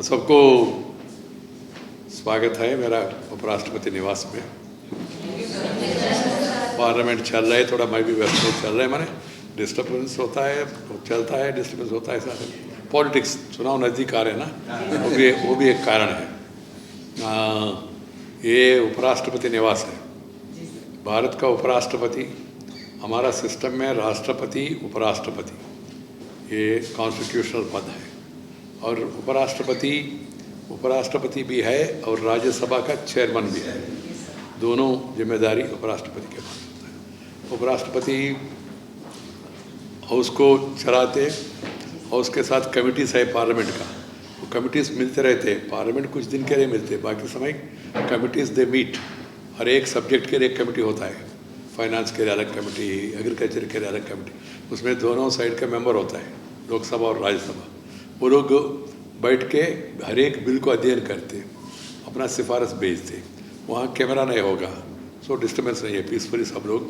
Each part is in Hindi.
सबको स्वागत है मेरा उपराष्ट्रपति निवास में। पार्लियामेंट चल रहा है, थोड़ा मैं भी व्यस्त चल रहा है, माने डिस्टर्बेंस होता है, चलता है, डिस्टर्बेंस होता है, साथ पॉलिटिक्स, चुनाव नज़दीक आ रहे हैं ना, वो भी एक कारण है। ये उपराष्ट्रपति निवास है, भारत का उपराष्ट्रपति। हमारा सिस्टम में राष्ट्रपति उपराष्ट्रपति ये कॉन्स्टिट्यूशनल पद है, और उपराष्ट्रपति भी है और राज्यसभा का चेयरमैन भी है। दोनों जिम्मेदारी उपराष्ट्रपति के पास होता है। उपराष्ट्रपति हाउस को चलाते, हाउस के साथ कमिटीज है पार्लियामेंट का, वो कमिटीज मिलते रहते। पार्लियामेंट कुछ दिन के लिए मिलते, बाकी समय कमिटीज दे मीट। हर एक सब्जेक्ट के लिए एक कमेटी होता है, फाइनेंस के लिए अलग कमेटी, एग्रीकल्चर के लिए अलग कमेटी, उसमें दोनों साइड का मेंबर होता है, लोकसभा और राज्यसभा। वो लोग बैठ के हर एक बिल को अध्ययन करते, अपना सिफारिश भेजते। वहाँ कैमरा नहीं होगा, सो डिस्टर्बेंस नहीं है, पीसफुली सब लोग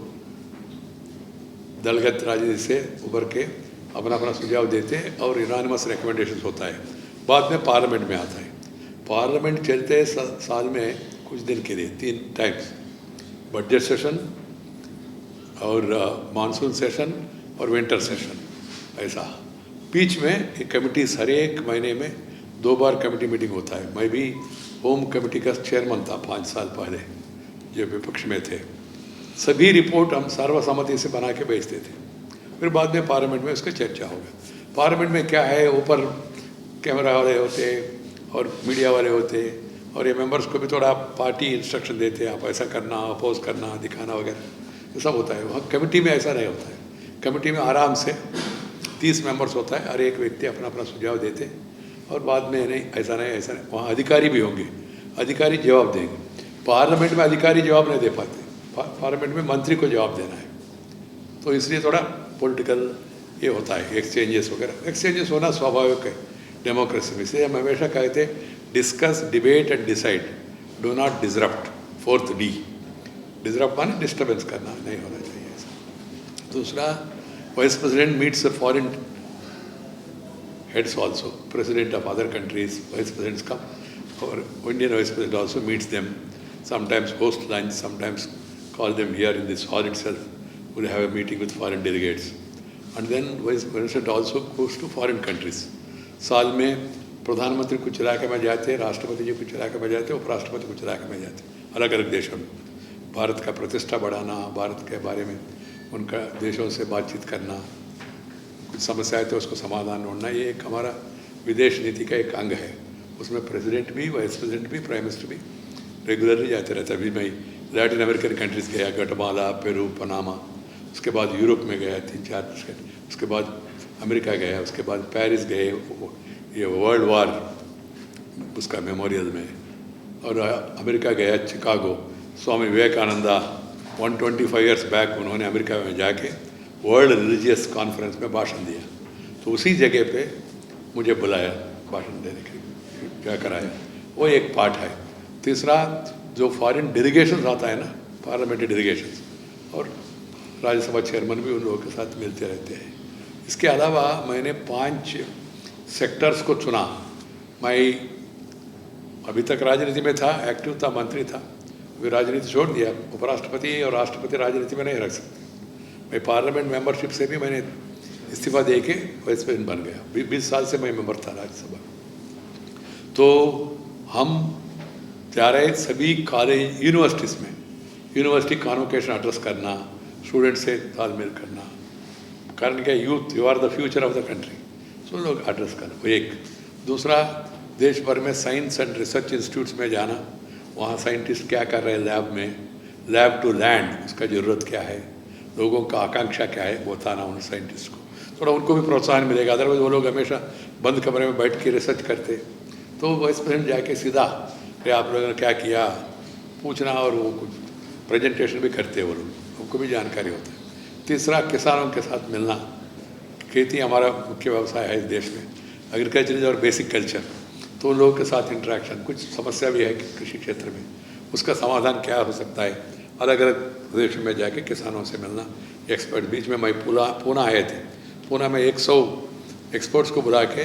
दलगत राजनीति से उभर के अपना अपना सुझाव देते और यूनानिमस रिकमेंडेशन होता है। बाद में पार्लियामेंट में आता है। पार्लियामेंट चलते हैं साल में कुछ दिन के लिए 3 टाइम्स, बजट सेशन और मानसून सेशन और विंटर सेशन। ऐसा बीच में एक कमिटीज हर एक महीने में 2 बार कमेटी मीटिंग होता है। मैं भी होम कमेटी का चेयरमैन था 5 साल पहले, जो विपक्ष में थे। सभी रिपोर्ट हम सर्वसम्मति से बना के भेजते थे, फिर बाद में पार्लियामेंट में उसका चर्चा होगा। पार्लियामेंट में क्या है, ऊपर कैमरा वाले होते और मीडिया वाले होते, और ये मेंबर्स को भी थोड़ा पार्टी इंस्ट्रक्शन देते, आप ऐसा करना, अपोज करना, दिखाना वगैरह, ये सब होता है। वहाँ कमेटी में ऐसा नहीं होता है। कमेटी में आराम से 30 मेंबर्स होता है, हर एक व्यक्ति अपना अपना सुझाव देते, और बाद में नहीं ऐसा नहीं। वहाँ अधिकारी भी होंगे, अधिकारी जवाब देंगे। पार्लियामेंट में अधिकारी जवाब नहीं दे पाते, पार्लियामेंट में मंत्री को जवाब देना है, तो इसलिए थोड़ा पॉलिटिकल ये होता है, एक्सचेंजेस वगैरह। एक्सचेंजेस होना स्वाभाविक है डेमोक्रेसी में। इसलिए हम हमेशा कहते discuss, debate and decide, do not disrupt. 4th D, disrupt माने डिस्टर्बेंस करना नहीं होना चाहिए ऐसा। दूसरा, vice president meets the foreign heads also, president of other countries, vice presidents come, or Indian vice president also meets them, sometimes host lunch, sometimes call them here in this hall itself, we'll have a meeting with foreign delegates. And then vice president also goes to foreign countries. साल में प्रधानमंत्री कुछ इलाके में जाते, राष्ट्रपति जी कुछ इलाके में जाते, उपराष्ट्रपति कुछ इलाके में जाते, अलग अलग देशों में। भारत का प्रतिष्ठा बढ़ाना, भारत के बारे में उनका देशों से बातचीत करना, कुछ समस्या है तो उसको समाधान ढूंढना, ये एक हमारा विदेश नीति का एक अंग है। उसमें प्रेसिडेंट भी, वाइस प्रेसिडेंट भी, प्राइम मिनिस्टर भी रेगुलरली जाते रहता है। अभी मैं लैटिन अमेरिकन कंट्रीज़ गया, गटमाला, पेरू, पनामा, उसके बाद यूरोप में गया 3-4, उसके बाद अमेरिका गया, उसके बाद पेरिस गए, ये वर्ल्ड वार उसका मेमोरियल में, और अमेरिका गया चिकागो। स्वामी विवेकानंदा 125 ईयर्स बैक उन्होंने अमेरिका में जाके वर्ल्ड रिलीजियस कॉन्फ्रेंस में भाषण दिया, तो उसी जगह पे मुझे बुलाया भाषण देने के लिए, क्या कराया, वो एक पार्ट है। तीसरा, जो फॉरेन डेलीगेशंस आता है ना, पार्लियामेंट्री डेलीगेशंस, और राज्यसभा चेयरमैन भी उन लोगों के साथ मिलते रहते हैं। इसके अलावा मैंने 5 सेक्टर्स को चुना। मैं अभी तक राजनीति में था, एक्टिव था, मंत्री था, अभी राजनीति छोड़ दिया। उपराष्ट्रपति और राष्ट्रपति राजनीति में नहीं रख सकते। मैं पार्लियामेंट मेंबरशिप से भी मैंने इस्तीफा दे के वाइस प्रेसिडेंट बन गया। 20 साल से मैं मेंबर था राज्यसभा। तो हम जा रहे सभी कॉलेज, यूनिवर्सिटीज़ में, यूनिवर्सिटी कॉन्वोकेशन एड्रेस करना, स्टूडेंट से तालमेल करना, कारण क्या, youth you are the future of the country, so लोग एड्रेस करना, वो एक। दूसरा, देश भर में साइंस एंड रिसर्च इंस्टीट्यूट्स में जाना, वहाँ साइंटिस्ट क्या कर रहे हैं लैब में, लैब टू लैंड, उसका ज़रूरत क्या है, लोगों का आकांक्षा क्या है, वो बताना उन साइंटिस्ट को, थोड़ा उनको भी प्रोत्साहन मिलेगा। अदरवाइज वो लोग हमेशा बंद कमरे में बैठ के रिसर्च करते, तो वाइस प्रेसिडेंट जाके सीधा कि आप लोगों ने क्या किया पूछना, और वो कुछ प्रेजेंटेशन भी करते, वो लोग, उनको भी जानकारी होता है। तीसरा, किसानों के साथ मिलना। खेती हमारा मुख्य व्यवसाय है इस देश में, एग्रीकल्चर इज और बेसिक कल्चर, तो उन लोगों के साथ इंटरेक्शन। कुछ समस्या भी है कृषि क्षेत्र में, उसका समाधान क्या हो सकता है, अलग अलग प्रदेशों में जाके किसानों से मिलना, एक्सपर्ट। बीच में मैं पूना आए थे, पूना में 100 एक्सपर्ट्स को बुला के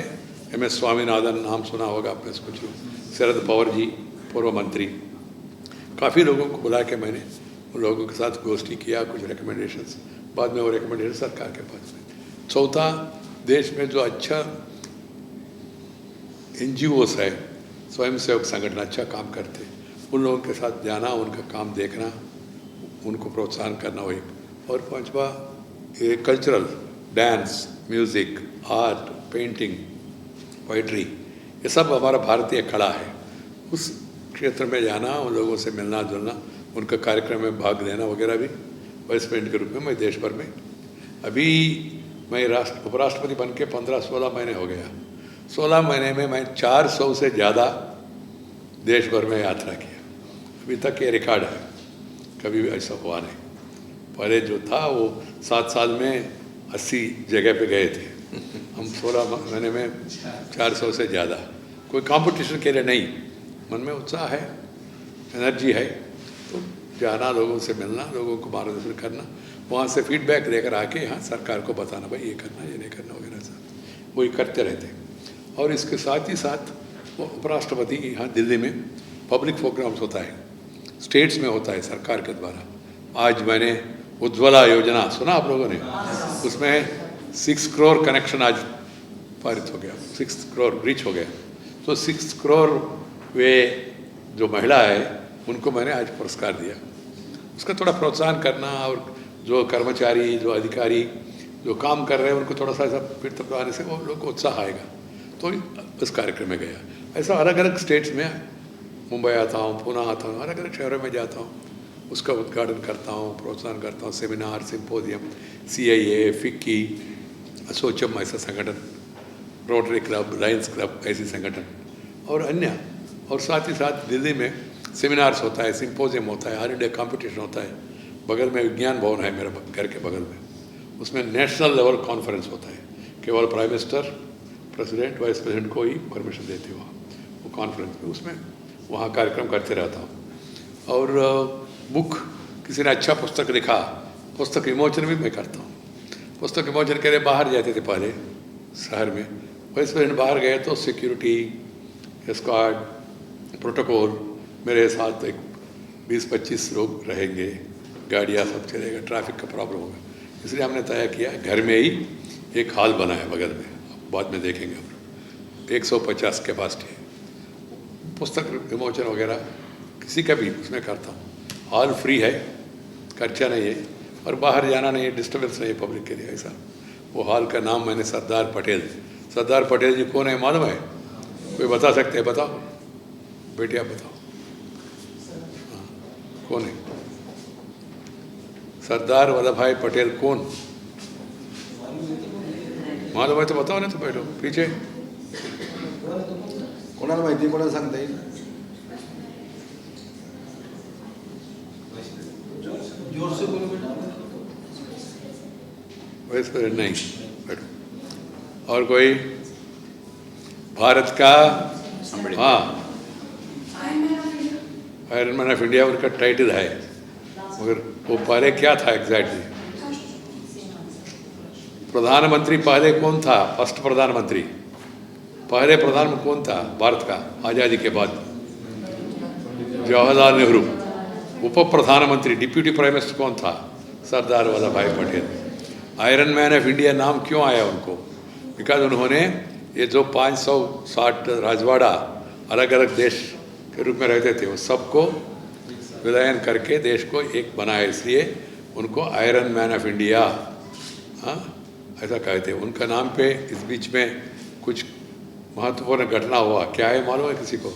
MS स्वामीनाथन नाम सुना होगा आपने, कुछ शरद पवार जी पूर्व मंत्री, काफ़ी लोगों को बुला के मैंने उन लोगों के साथ गोष्ठी किया, कुछ रिकमेंडेशंस, बाद में वो रिकमेंडेशन सरकार के पास में। चौथा, देश में जो अच्छा NGOs है, स्वयंसेवक संगठन अच्छा काम करते, उन लोगों के साथ जाना, उनका काम देखना, उनको प्रोत्साहन करना वो एक। और पांचवा, ये cultural, dance, music, art, painting, poetry, ये सब हमारा भारतीय कला है। उस क्षेत्र में जाना, उन लोगों से मिलना जुलना, उनका कार्यक्रम में भाग लेना वगैरह भी वाइस प्रेसिडेंट के रूप में मैं देश भर में, अभी मैं उपराष्ट्रपति बन के 15-16 महीने हो गया। 16 महीने में मैं 400 से ज़्यादा देश भर में यात्रा किया। अभी तक ये रिकॉर्ड है, कभी भी ऐसा हुआ नहीं। पहले जो था वो 7 साल में 80 जगह पे गए थे, हम 16 महीने में 400 से ज़्यादा। कोई कंपटीशन के लिए नहीं, मन में उत्साह है, एनर्जी है, तो जाना, लोगों से मिलना, लोगों को मार्गदर्शन करना, वहाँ से फीडबैक लेकर आके यहाँ सरकार को बताना, भाई ये करना, ये नहीं करना वगैरह सब वही करते रहते। और इसके साथ ही साथ वो उपराष्ट्रपति यहाँ दिल्ली में पब्लिक प्रोग्राम्स होता है, स्टेट्स में होता है सरकार के द्वारा। आज मैंने उज्ज्वला योजना सुना आप लोगों ने, उसमें 6 करोड़ कनेक्शन आज पारित हो गया, 6 करोड़ रीच हो गया। तो 6 करोड़ वे जो महिला है उनको मैंने आज पुरस्कार दिया। उसका थोड़ा प्रोत्साहन करना, और जो कर्मचारी, जो अधिकारी जो काम कर रहे हैं उनको थोड़ा सा ऐसा फिर तक आने से वो लोग को उत्साह आएगा, तो इस कार्यक्रम में गया। ऐसा अलग अलग स्टेट्स में, मुंबई आता हूँ, पुणे आता हूँ, अलग अलग शहरों में जाता हूँ, उसका उद्घाटन करता हूँ, प्रोत्साहन करता हूँ, सेमिनार, सिम्पोजियम, CIA, फिक्की, असोचम ऐसा संगठन, रोटरी क्लब, लायंस क्लब ऐसे संगठन और अन्य। और साथ ही साथ दिल्ली में सेमिनार्स होता है, सिम्पोजियम होता है, ऑल इंडिया कॉम्पिटिशन होता है। बगल में विज्ञान भवन है मेरे घर के बगल में, उसमें नेशनल लेवल कॉन्फ्रेंस होता है। केवल prime minister, president, vice president को ही परमिशन देते हो वो कॉन्फ्रेंस में, उसमें वहाँ कार्यक्रम करते रहता हूँ। और बुक, किसी ने अच्छा पुस्तक लिखा, पुस्तक विमोचन भी मैं करता हूँ। पुस्तक विमोचन के लिए बाहर जाते थे पहले शहर में, वाइस प्रेसिडेंट बाहर गए तो सिक्योरिटी, स्क्वाड, प्रोटोकॉल, मेरे साथ एक 20-25 लोग रहेंगे, गाड़ियाँ सब चलेगा, ट्रैफिक का प्रॉब्लम होगा। इसलिए हमने तय किया घर में ही एक हॉल बना है बगल में, बाद में देखेंगे हम, 150 कैपेसिटी है। पुस्तक विमोचन वगैरह किसी का भी उसमें करता हूँ। हॉल फ्री है, खर्चा नहीं है, और बाहर जाना नहीं है, डिस्टर्बेंस नहीं है पब्लिक के लिए ऐसा। वो हॉल का नाम मैंने सरदार पटेल जी कौन है मालूम है? कोई बता सकते हैं? बताओ बेटी, आप बताओ। हाँ, कौन है सरदार वल्लभ भाई पटेल? कौन मालूम है तो बताओ, नहीं तो बैठो पीछे। कोणाला माहिती, कोणाला सांगता येईल? जोर से बोलो बेटा। वैसे नहीं, बैठो। और कोई भारत का, हाँ, आयरन मैन ऑफ इंडिया उनका टाइटल है, मगर वो पहले क्या था एग्जैक्टली? प्रधानमंत्री पहले कौन था? फर्स्ट प्रधानमंत्री, पहले प्रधानमंत्री कौन था भारत का आज़ादी के बाद? जवाहरलाल नेहरू। उप प्रधानमंत्री, डिप्यूटी प्राइम मिनिस्टर कौन था? सरदार वल्लभ भाई Patel. Iron man of India नाम क्यों आया उनको? बिकॉज उन्होंने ये जो 560 राजवाड़ा अलग अलग देश के रूप में रहते थे, वो सबको विलयन करके देश को एक बनाया, इसलिए उनको आयरन मैन ऑफ इंडिया, हाँ, ऐसा कहते हैं। उनका नाम पे इस बीच में कुछ महत्वपूर्ण घटना हुआ, क्या है मालूम है किसी को?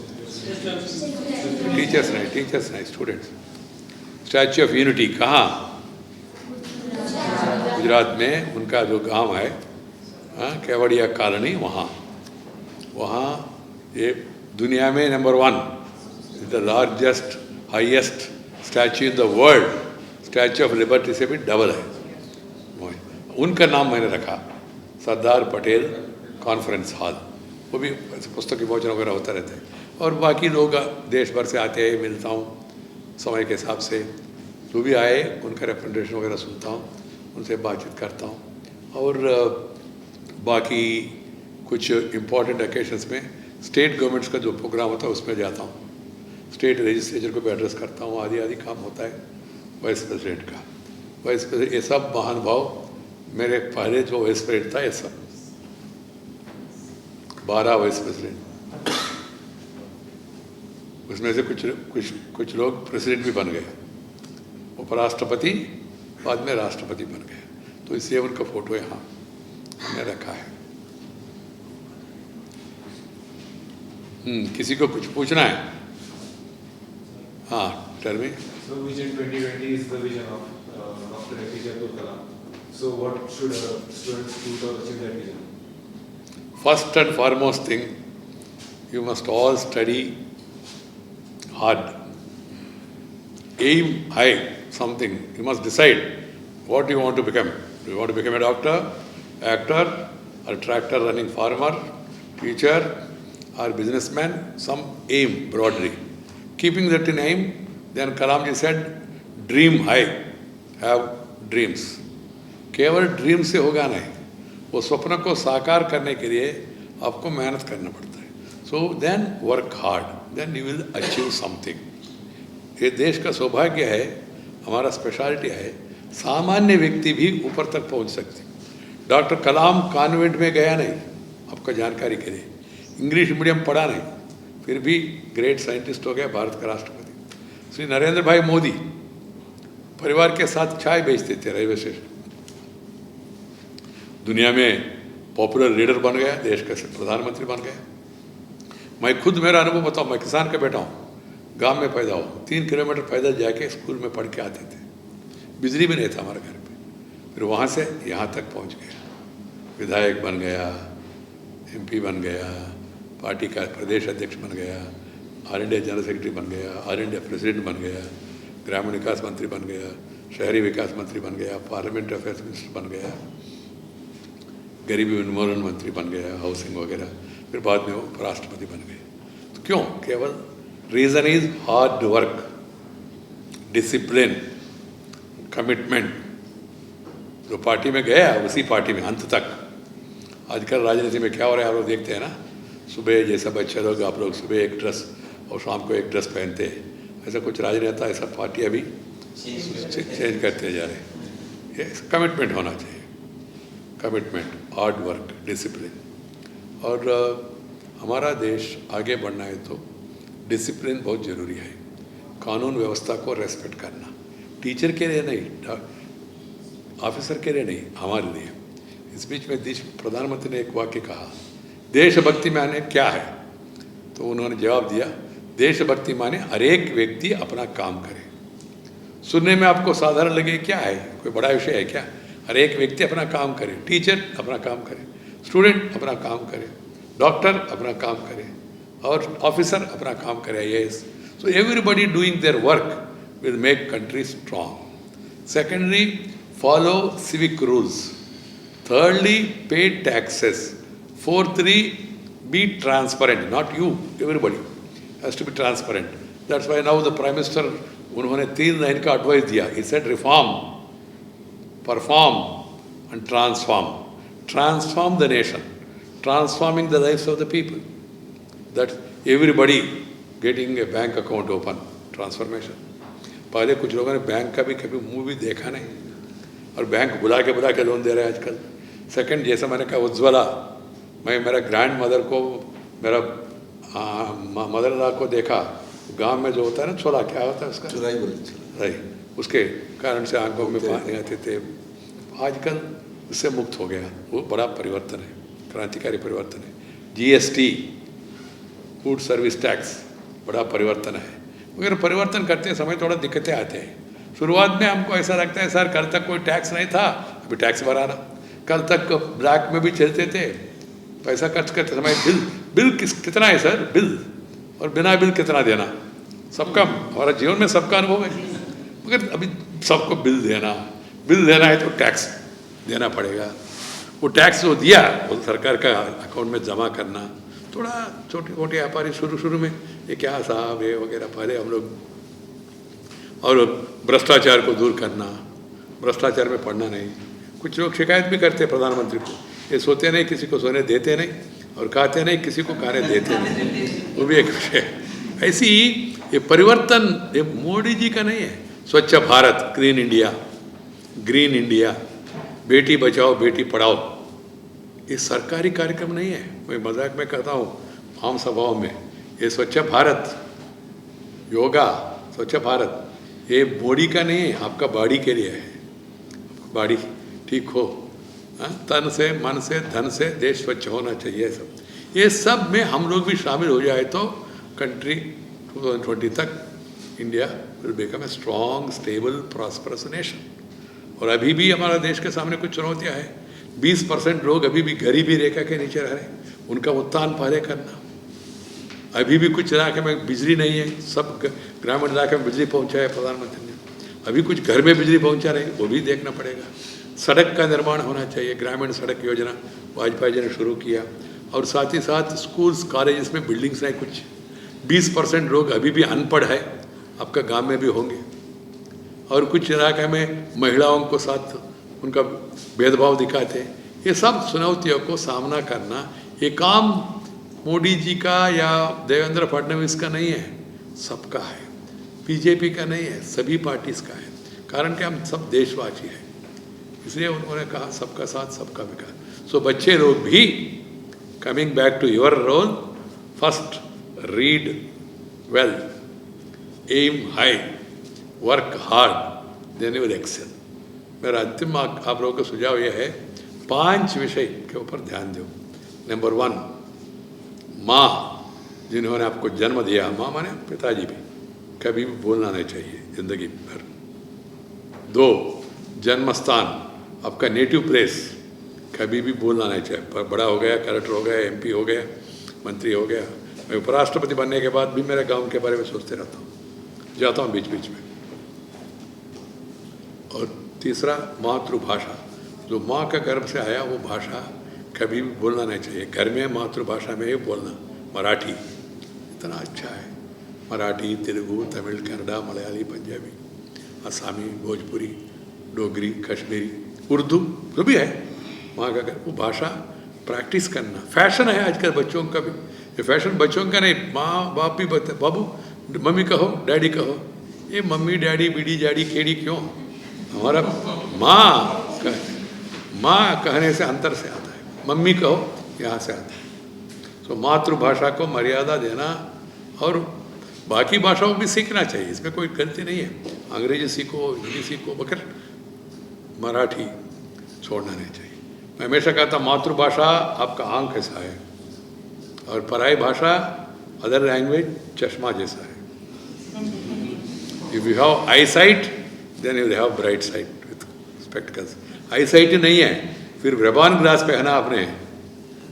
टीचर्स नहीं, स्टूडेंट्स। स्टैच्यू ऑफ यूनिटी कहाँ? गुजरात में उनका जो गांव है, हाँ, केवड़िया कॉलोनी, वहाँ ये दुनिया में number 1, the largest highest statue in the world, statue of liberty से भी डबल है। उनका नाम मैंने रखा, सरदार पटेल कॉन्फ्रेंस हॉल। वो भी पुस्तक विमोचन वगैरह होता रहता है। और बाकी लोग देश भर से आते हैं, मिलता हूँ समय के हिसाब से, जो भी आए उनका रिप्रेजेंटेशन वगैरह सुनता हूँ, उनसे बातचीत करता हूँ। और बाकी कुछ इम्पोर्टेंट ओकेशंस में स्टेट गवर्नमेंट्स का जो प्रोग्राम होता है उसमें जाता हूँ, स्टेट लेजिस्लेचर को भी एड्रेस करता हूँ, आदि आदि काम होता है वाइस प्रेसिडेंट का। वाइस प्रेसिडेंट ये सब महानुभाव, मेरे पहले जो वाइस प्रेसिडेंट था ये सब 12 वाइस प्रेसिडेंट, उसमें से कुछ लोग प्रेसिडेंट भी बन गए, उपराष्ट्रपति, बाद में राष्ट्रपति बन गए। तो इसलिए उनका फोटो यहाँ हमने रखा है। किसी को कुछ पूछना है? हाँ, tell me. So Vision 2020 is the vision of Dr. APJ Abdul Kalam. So what should students do to achieve that vision? First and foremost thing, you must all study hard. Aim high something. You must decide what you want to become. Do you want to become a doctor, actor, or tractor running farmer, teacher, or businessman? Some aim broadly. Keeping that in aim, then Kalamji said, dream high, have dreams. केवल ड्रीम से होगा नहीं, वो स्वप्न को साकार करने के लिए आपको मेहनत करना पड़ता है। So then work hard, then you will achieve something. ये देश का सौभाग्य है, हमारा स्पेशलिटी है, सामान्य व्यक्ति भी ऊपर तक पहुंच सकते। डॉक्टर कलाम कॉन्वेंट में गया नहीं, आपको जानकारी के लिए, इंग्लिश मीडियम पढ़ा नहीं, फिर भी ग्रेट साइंटिस्ट हो गया, भारत का राष्ट्रपति। श्री नरेंद्र भाई मोदी परिवार के साथ चाय बेचते थे रेलवे स्टेशन, दुनिया में पॉपुलर लीडर बन गया, देश का प्रधानमंत्री बन गया। मैं खुद मेरा अनुभव बताऊँ, मैं किसान का बेटा हूँ, गांव में पैदा हुआ, 3 किलोमीटर पैदल जाके स्कूल में पढ़ के आते थे, बिजली भी नहीं था हमारे घर पे, फिर वहाँ से यहाँ तक पहुँच गया, विधायक बन गया, MP बन गया, पार्टी का प्रदेश अध्यक्ष बन गया, ऑल इंडिया जनरल सेक्रेटरी बन गया, ऑल इंडिया प्रेसिडेंट बन गया, ग्रामीण विकास मंत्री बन गया, शहरी विकास मंत्री बन गया, पार्लियामेंट अफेयर्स मिनिस्टर बन गया, गरीबी उन्मूलन मंत्री बन गया, हाउसिंग वगैरह, फिर बाद में वो उपराष्ट्रपति बन गए। तो क्यों? केवल reason is hard work, discipline, commitment. जो पार्टी में गया उसी पार्टी में अंत तक। आजकल राजनीति में क्या हो रहा है आप लोग देखते हैं ना, सुबह जैसा बच्चे लोग, आप लोग सुबह एक ड्रेस और शाम को एक ड्रेस पहनते हैं, ऐसा कुछ राजनेता, ऐसा पार्टी अभी चेंज करते जा रहे हैं। ये कमिटमेंट होना चाहिए, कमिटमेंट, हार्ड वर्क, डिसिप्लिन। और हमारा देश आगे बढ़ना है तो डिसिप्लिन बहुत ज़रूरी है, कानून व्यवस्था को रेस्पेक्ट करना, टीचर के लिए नहीं, ऑफिसर के लिए नहीं, हमारे लिए। इस बीच में देश प्रधानमंत्री ने एक वाक्य कहा, देशभक्ति माने क्या है? तो उन्होंने जवाब दिया, देशभक्ति माने हर एक व्यक्ति अपना काम करे। सुनने में आपको साधारण लगे, क्या है, कोई बड़ा विषय है क्या? हर एक व्यक्ति अपना काम करे, टीचर अपना काम करे, स्टूडेंट अपना काम करे, डॉक्टर अपना काम करे, और ऑफिसर अपना काम करे, IAS। So everybody doing their work will make country strong. Secondly, follow civic rules. Thirdly, pay taxes. Fourthly, be transparent. Not you, everybody has to be transparent. That's why now the Prime Minister, उन्होंने 3 लाइन का एडवाइस दिया. He said reform, perform and transform. Transform the nation, transforming the lives of the people. That everybody getting a bank account open, transformation. पहले कुछ लोगों ने बैंक का भी कभी मुंह भी देखा नहीं, और बैंक बुला के लोन दे रहे हैं आजकल। सेकंड, जैसा मैंने कहा उज्ज्वला, मैं मेरा ग्रैंड मदर को, मेरा मदर इन लॉ को देखा, गांव में जो होता है ना छोला, क्या होता है उसका, राई, उसके कारण से आंखों में पानी आते थे, आजकल उससे मुक्त हो गया। वो बड़ा परिवर्तन है, क्रांतिकारी परिवर्तन है। GST, फूड सर्विस टैक्स, बड़ा परिवर्तन है। मगर परिवर्तन करते समय थोड़ा दिक्कतें आते हैं। शुरुआत में हमको ऐसा लगता है सर कल तक कोई टैक्स नहीं था, अभी टैक्स भराना, कल तक ब्लैक में भी चलते थे, पैसा खर्च करते समय बिल कितना है सर, बिल, और बिना बिल कितना देना, सबका, हमारा जीवन में सबका अनुभव है। मगर अभी सबको बिल देना है तो टैक्स देना पड़ेगा। वो टैक्स जो दिया वो सरकार का अकाउंट में जमा करना, थोड़ा छोटे मोटे व्यापारी शुरू में ये क्या साहब ये वगैरह, पहले हम लोग, और भ्रष्टाचार को दूर करना, भ्रष्टाचार में पड़ना नहीं। कुछ लोग शिकायत भी करते हैं प्रधानमंत्री को, ये सोते नहीं, किसी को सोने देते नहीं, और खाते नहीं, किसी को खाने देते नहीं, वो भी एक विषय है। ऐसी ये परिवर्तन ये मोदी जी का नहीं है। स्वच्छ Bharat, clean India, green India, Beti Bachao Beti Padhao, ये सरकारी कार्यक्रम नहीं है। मैं मजाक में कहता हूँ आम सभाओं में, ये स्वच्छ भारत, योगा, स्वच्छ भारत, ये बॉडी का नहीं है, आपका बॉडी के लिए है। बॉडी ठीक हो, तन से, मन से, धन से देश स्वच्छ होना चाहिए। सब ये सब में हम लोग भी शामिल हो जाए तो कंट्री 2020 तक India will become a strong, stable, prosperous nation. और अभी भी हमारा देश के सामने कुछ चुनौतियाँ हैं। 20% लोग अभी भी गरीबी रेखा के नीचे रह रहे हैं, उनका उत्थान पहले करना। अभी भी कुछ इलाके में बिजली नहीं है, सब ग्रामीण इलाके में बिजली पहुंचाया प्रधानमंत्री ने। अभी कुछ घर में बिजली पहुंचा रहे, वो भी देखना पड़ेगा। सड़क का निर्माण होना चाहिए, ग्रामीण सड़क योजना वाजपेयी जी ने शुरू किया। और साथ ही साथ स्कूल्स, कॉलेजेस में बिल्डिंग्स हैं कुछ। 20% लोग अभी भी अनपढ़ है, आपका गांव में भी होंगे। और कुछ इलाके में महिलाओं को साथ उनका भेदभाव दिखाते हैं। ये सब चुनौतियों को सामना करना, ये काम मोदी जी का या देवेंद्र फडणवीस का नहीं है, सबका है। बीजेपी का नहीं है, सभी पार्टीज का है। कारण कि हम सब देशवासी हैं, इसलिए उन्होंने कहा सबका साथ सबका विकास। सो बच्चे लोग भी, coming back to your role, first read well, aim high, work hard, then you will excel. मेरा अंतिम आप लोगों का सुझाव यह है, 5 विषय के ऊपर ध्यान दो। नंबर 1, माँ जिन्होंने आपको जन्म दिया, माँ माने पिताजी भी, कभी भी भूलना नहीं चाहिए जिंदगी भर। 2, जन्म स्थान, आपका नेटिव प्लेस, कभी भी भूलना नहीं चाहिए। पर बड़ा हो गया, कलेक्टर हो गया, MP हो गया, मंत्री हो गया, मैं उपराष्ट्रपति बनने के बाद भी मेरे गांव के बारे में सोचते रहता हूँ, जाता हूँ बीच बीच में। और तीसरा, मातृभाषा, जो माँ का गर्भ से आया वो भाषा कभी भी भूलना नहीं चाहिए। घर में मातृभाषा में ही बोलना। मराठी इतना अच्छा है, मराठी, तेलुगु, तमिल, कन्नड़ा, मलयाली, पंजाबी, असमी, भोजपुरी, डोगरी, कश्मीरी, उर्दू जो भी है, वहाँ का वो भाषा प्रैक्टिस करना। फैशन है आजकल बच्चों का भी, ये फैशन बच्चों का नहीं, माँ बाप भी बता, बाबू मम्मी कहो, डैडी कहो। ये मम्मी डैडी बीडी जाड़ी केड़ी क्यों? हमारा माँ कहने से अंतर से आता है, मम्मी कहो यहाँ से आता है। तो मातृभाषा को मर्यादा देना और बाकी भाषाओं भी सीखना चाहिए, इसमें कोई गलती नहीं है। अंग्रेजी सीखो, हिंदी सीखो, मगर मराठी छोड़ना नहीं चाहिए। मैं हमेशा कहता मातृभाषा आपका आँख ऐसा है और पराई भाषा, अदर लैंग्वेज चश्मा जैसा है। If you have eye sight then you have bright sight with spectacles. Eye sight नहीं है, फिर रेबान ग्लास पहना आपने,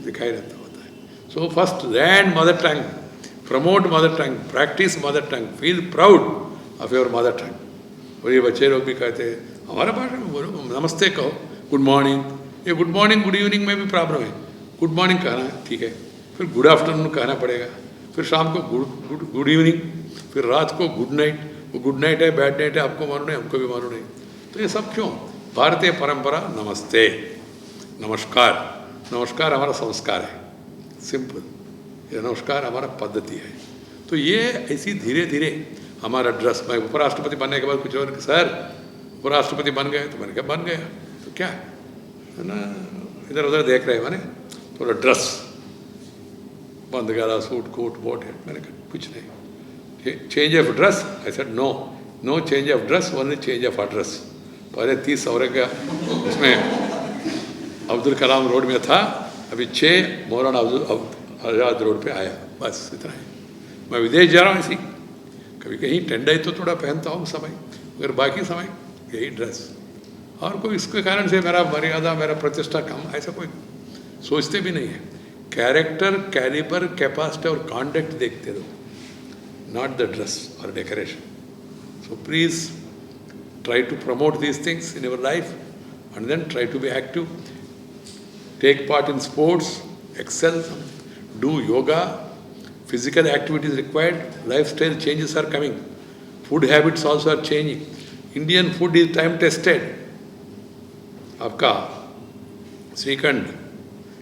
दिखाई रहता होता है। So first learn mother tongue, promote mother tongue, practice mother tongue, feel proud of your mother tongue. और ये बच्चे लोग भी कहते हैं हमारा भाषा में बोलो, नमस्ते कहो, गुड मॉर्निंग। ये गुड मॉर्निंग गुड इवनिंग में भी प्रॉब्लम है। गुड मॉर्निंग कहना है ठीक है, फिर गुड आफ्टरनून कहना पड़ेगा, फिर शाम को गुड इवनिंग, फिर रात को गुड नाइट। वो गुड नाइट है, बैड नाइट है, आपको मालूम नहीं, हमको भी मालूम नहीं। तो ये सब क्यों? भारतीय परंपरा नमस्ते, नमस्कार। नमस्कार हमारा संस्कार है, सिंपल। ये नमस्कार हमारा पद्धति है। तो ये ऐसी धीरे धीरे हमारा ड्रेस, मैं उपराष्ट्रपति बनने के बाद कुछ और, सर उपराष्ट्रपति बन गए, तो मैंने कहा बन गया तो क्या है ना, इधर उधर देख रहे मैंने, थोड़ा ड्रेस बंद करा, सूट कोट वोट है। मैंने कहा कुछ नहीं, change of dress, I said no, no change of dress, only change of address. पहले 30 सौरे का उसमें अब्दुल कलाम रोड में था, अभी 6 मौलाना आज़ाद रोड पे आया, बस इतना है। मैं विदेश जा रहा हूँ, इसी कभी कहीं ठंडा ही तो थोड़ा पहनता हूँ समय, मगर बाकी समय यही ड्रेस। और कोई इसके कारण से मेरा मर्यादा, मेरा प्रतिष्ठा कम, ऐसा कोई सोचते भी नहीं है। कैरेक्टर, कैलिबर, कैपेसिटी और कॉन्डक्ट देखते रहो, not the dress or decoration. So please try to promote these things in your life and then try to be active. Take part in sports, excel, do yoga, physical activity is required, lifestyle changes are coming, food habits also are changing. Indian food is time tested. आपका श्रीखंड,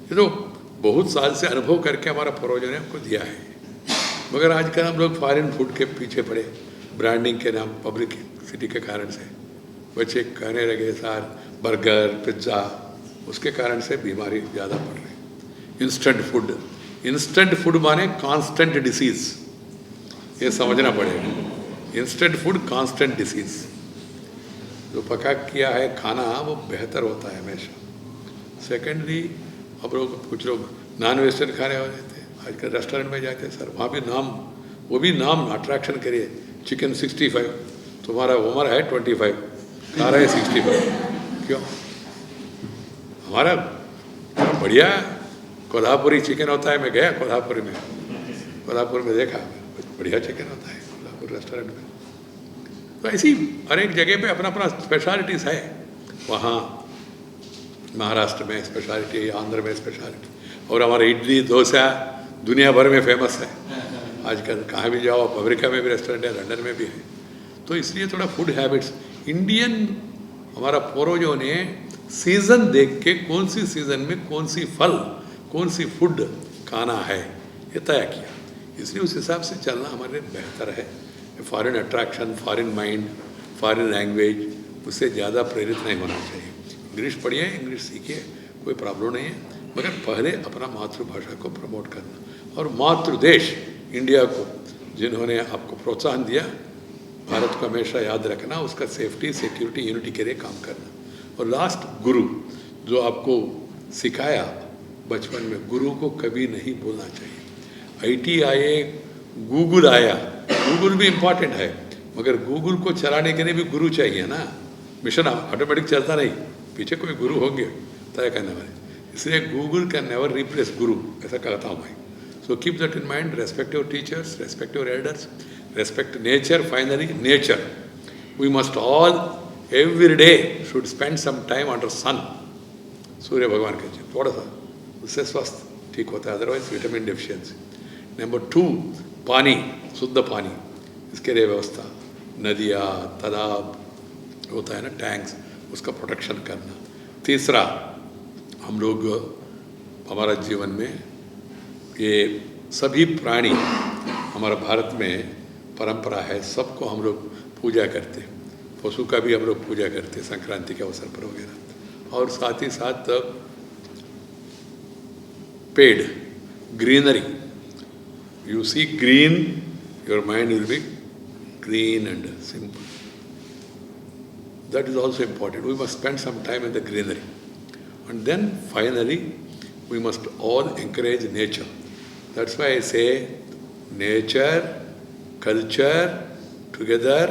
ये तो बहुत साल से अनुभव करके हमारा पूर्वजों ने हमको दिया है। मगर आजकल हम लोग फॉरेन फूड के पीछे पड़े, ब्रांडिंग के नाम, पब्लिसिटी के कारण से बच्चे कहने लगे सार बर्गर पिज्ज़ा, उसके कारण से बीमारी ज़्यादा बढ़ रही। इंस्टेंट फूड माने कांस्टेंट डिसीज़, ये समझना पड़ेगा। Instant food constant disease. जो पका किया है खाना वो बेहतर होता है हमेशा। सेकेंडली, अब लोग कुछ लोग नॉन वेस्टर्न खाने हो जाते हैं, आजकल रेस्टोरेंट में जाते हैं सर, वहाँ भी नाम, वो भी नाम अट्रैक्शन करिए, चिकन 65, तुम्हारा उम्र है 25, खा रहे 65, क्यों? हमारा बढ़िया कोल्हापुरी चिकन होता है। मैं गया कोल्हापुर में देखा, बढ़िया चिकन होता है कोल्हापुर रेस्टोरेंट में। तो ऐसी हर एक जगह पे अपना अपना स्पेशलिटीज़ है। वहाँ महाराष्ट्र में स्पेशलिटी, आंध्र में स्पेशलिटी, और हमारे इडली डोसा दुनिया भर में फेमस है। आजकल कहाँ भी जाओ, अमेरिका में भी रेस्टोरेंट है, लंदन में भी है। तो इसलिए थोड़ा फूड हैबिट्स, इंडियन हमारा पूर्वजों ने सीज़न देख के कौन सी सीज़न में कौन सी फल, कौन सी फूड खाना है, ये तय किया। इसलिए उस हिसाब से चलना हमारे लिए बेहतर है। Foreign attraction, foreign mind, foreign language, उससे ज़्यादा प्रेरित नहीं होना चाहिए। इंग्लिश पढ़िए, इंग्लिश सीखिए, कोई प्रॉब्लम नहीं है, मगर पहले अपना मातृभाषा को प्रमोट करना। और मातृदेश इंडिया को जिन्होंने आपको प्रोत्साहन दिया, भारत को हमेशा याद रखना, उसका सेफ्टी, सिक्योरिटी, यूनिटी के लिए काम करना। और लास्ट, गुरु, जो आपको सिखाया बचपन में, गुरु को कभी नहीं भूलना चाहिए। IT आए, गूगल आया, गूगल भी इम्पॉर्टेंट है, मगर गूगल को चलाने के लिए भी गुरु चाहिए ना। मिशन ऑटोमेटिक चलता नहीं, पीछे कोई गुरु होंगे तय करने वाले। इसलिए गूगल कैन नेवर रिप्लेस गुरु, ऐसा कहता हूँ मैं। So keep that in mind, respect your teachers, respect your elders, respect nature. Finally, nature. We must all every day should spend some time under sun. सूर्य भगवान के नीचे थोड़ा सा, उससे स्वास्थ्य ठीक होता है, अदरवाइज विटामिन डेफिशिएंसी। नंबर 2, पानी, शुद्ध पानी, इसके लिए व्यवस्था, नदियाँ, तालाब होता है ना, टैंक्स, उसका प्रोटेक्शन करना। तीसरा, हम लोग हमारा जीवन में ये सभी प्राणी, हमारा भारत में परंपरा है, सबको हम लोग पूजा करते हैं। पशु का भी हम लोग पूजा करते हैं संक्रांति के अवसर पर वगैरह। और साथ ही साथ पेड़, greenery, you see green, your mind will be green and simple. That is also important. We must spend some time in the greenery. And then finally, we must all encourage nature. That's why I say nature, culture together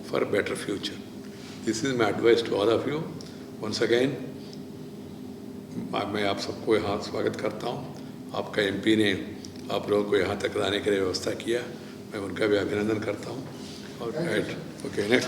for a better future. This is my advice to all of you. Once again, मैं आप सबको यहाँ स्वागत करता हूँ. आपका MP ने आप लोगों को यहाँ तक लाने के लिए व्यवस्था किया, मैं उनका भी अभिनंदन करता हूँ. और okay, next.